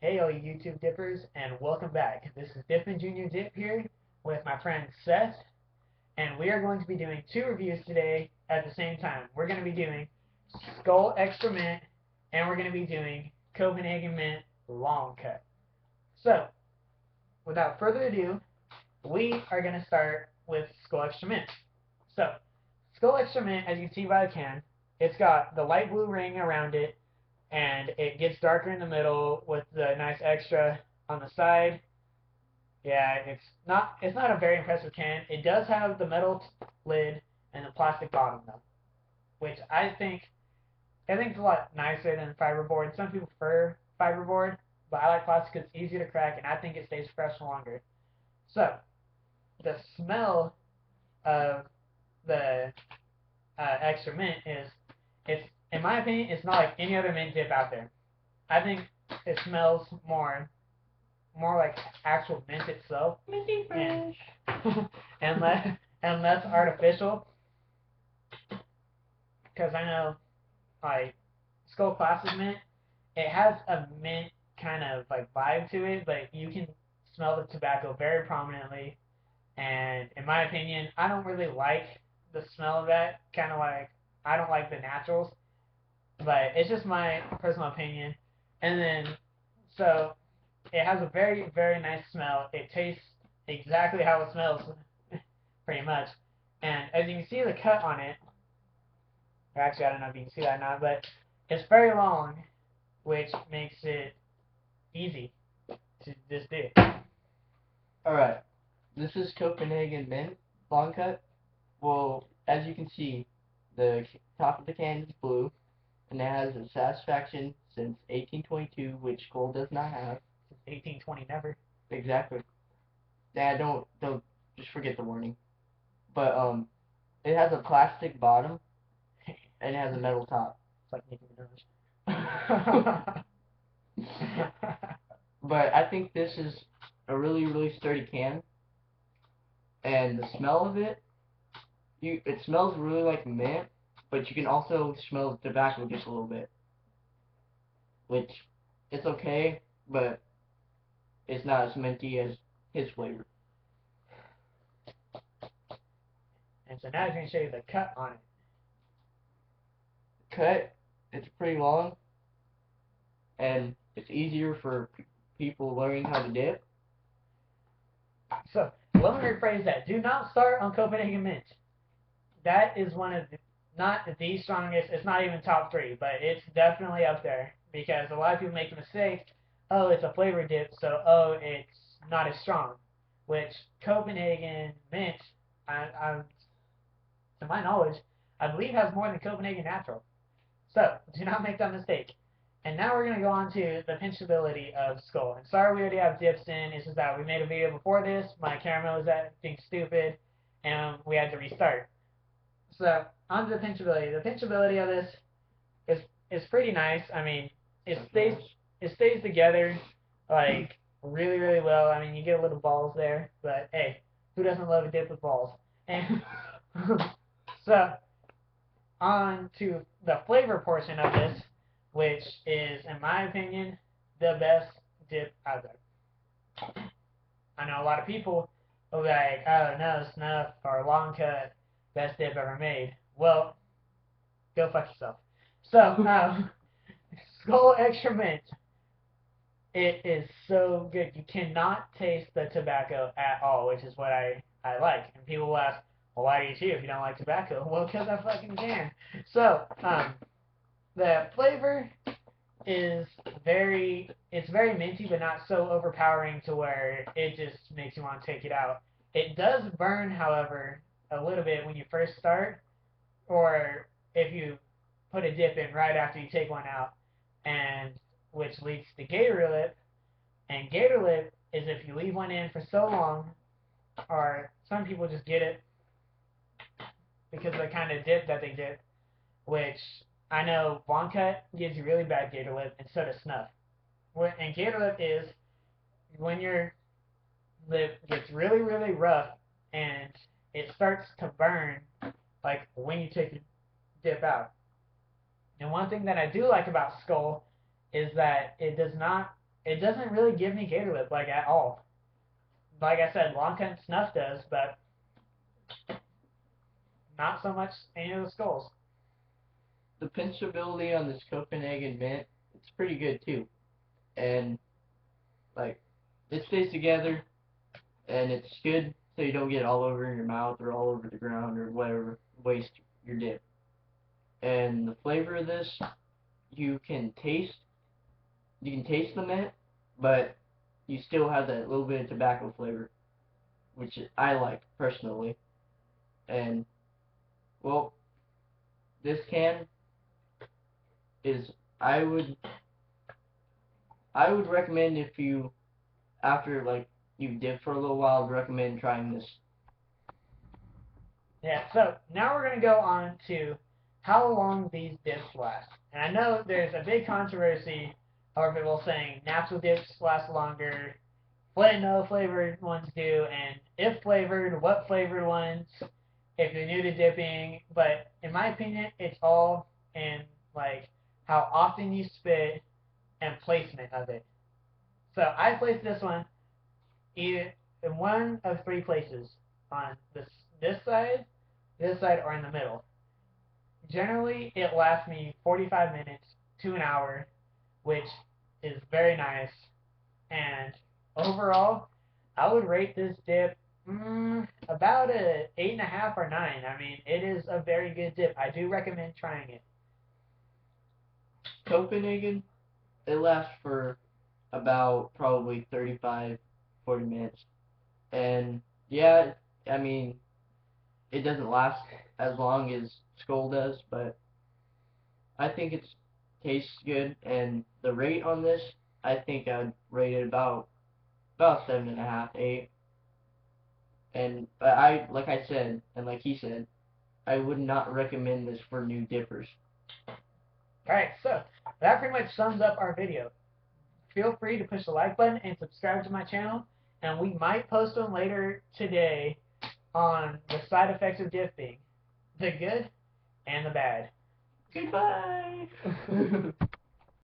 Hey, all you YouTube dippers, and welcome back. This is Dippin' Junior Dip here with my friend Seth, and we are going to be doing two reviews today at the same time. We're going to be doing Skoal Extra Mint, and we're going to be doing Copenhagen Mint Long Cut. So, without further ado, we are going to start with Skoal Extra Mint. So, Skoal Extra Mint, as you can see by the can, it's got the light blue ring around it, and it gets darker in the middle with the nice extra on the side. Yeah, it's not a very impressive can. It does have the metal lid and the plastic bottom though, which I think it's a lot nicer than fiberboard. Some people prefer fiberboard, but I like plastic because it's easier to crack and I think it stays fresh longer. So the smell of the extra mint is it's in my opinion it's not like any other mint dip out there. I think it smells more like actual mint itself, Minty and fresh. and less artificial. Because I know like Skull Classic mint, it has a mint kind of like vibe to it, but you can smell the tobacco very prominently. And in my opinion, I don't really like the smell of that. Kind of like I don't like the naturals, but it's just my personal opinion. And then so it has a very very nice smell. It tastes exactly how it smells, pretty much. And as you can see the cut on it, or actually I don't know if you can see that or not, but it's very long, which makes it easy to just do. Alright, this is Copenhagen Mint long cut. Well, as you can see, the top of the can is blue, and it has a satisfaction since 1822, which gold does not have. Since 1820, never. Exactly. Yeah, don't just forget the warning. But it has a plastic bottom and it has a metal top. It's like Nicki Minaj. But I think this is a really sturdy can, and the smell of it smells really like mint, but you can also smell the tobacco just a little bit, which it's okay, but it's not as minty as his flavor. And so now I'm going to show you the cut on it. Cut, it's pretty long, and it's easier for people learning how to dip. So let me rephrase that. Do not start on Copenhagen Mint. That is one of the, not the strongest. It's not even top three, but it's definitely up there because a lot of people make the mistake. Oh, it's a flavor dip, so it's not as strong. Which Copenhagen Mint, to my knowledge, I believe has more than Copenhagen Natural. So do not make that mistake. And now we're going to go on to the pinchability of Skull. And sorry we already have dips in. It's just that we made a video before this. My camera was acting stupid, and we had to restart. So on to the pinchability. The pinchability of this is pretty nice. I mean, it stays it stays together like really well. I mean, you get a little balls there, but hey, who doesn't love a dip with balls? And so on to the flavor portion of this, which is, in my opinion, the best dip out there. I know a lot of people will be like, oh no, snuff or long cut, best dip ever made. Well, go fuck yourself. So, Skull Extra Mint, it is so good. You cannot taste the tobacco at all, which is what I like. And people will ask, well, why do you chew if you don't like tobacco? Well, because I fucking can. So, the flavor is it's very minty, but not so overpowering to where it just makes you want to take it out. It does burn, however, a little bit when you first start, or if you put a dip in right after you take one out, and which leads to gator lip. And gator lip is if you leave one in for so long, or some people just get it because of the kind of dip that they dip, which I know Von Cut gives you really bad gator lip, and so does snuff. And gator lip is when your lip gets really rough and it starts to burn, like when you take your dip out. And one thing that I do like about Skull is that it doesn't really give me gator lip like at all. Like I said, long cut snuff does, but not so much any of the skulls. The pinchability on this Copenhagen mint, it's pretty good too. And like it stays together and it's good so you don't get it all over in your mouth or all over the ground or whatever, waste your dip. And the flavor of this, you can taste you can taste the mint, but you still have that little bit of tobacco flavor, which I like personally. And well, this can is I would I would recommend if you after like you dip for a little while, I'd recommend trying this. Yeah, so now we're going to go on to how long these dips last. And I know there's a big controversy over people saying natural dips last longer, no flavored ones do, and if flavored, what flavored ones, if you're new to dipping. But in my opinion, it's all in like how often you spit and placement of it. So I placed this one either in one of three places on this side, or in the middle. Generally, it lasts me 45 minutes to an hour, which is very nice. And overall, I would rate this dip about a 8.5 or 9. I mean, it is a very good dip. I do recommend trying it. Copenhagen, it lasts for about probably 35, 40 minutes. And yeah, I mean, it doesn't last as long as Skoal does, but I think it tastes good. And the rate on this, I think I'd rate it about 7.5, 8. And I like I said, and like he said, I would not recommend this for new dippers. Alright, so that pretty much sums up our video. Feel free to push the like button and subscribe to my channel, and we might post one later today on the side effects of dipping, the good and the bad. Goodbye.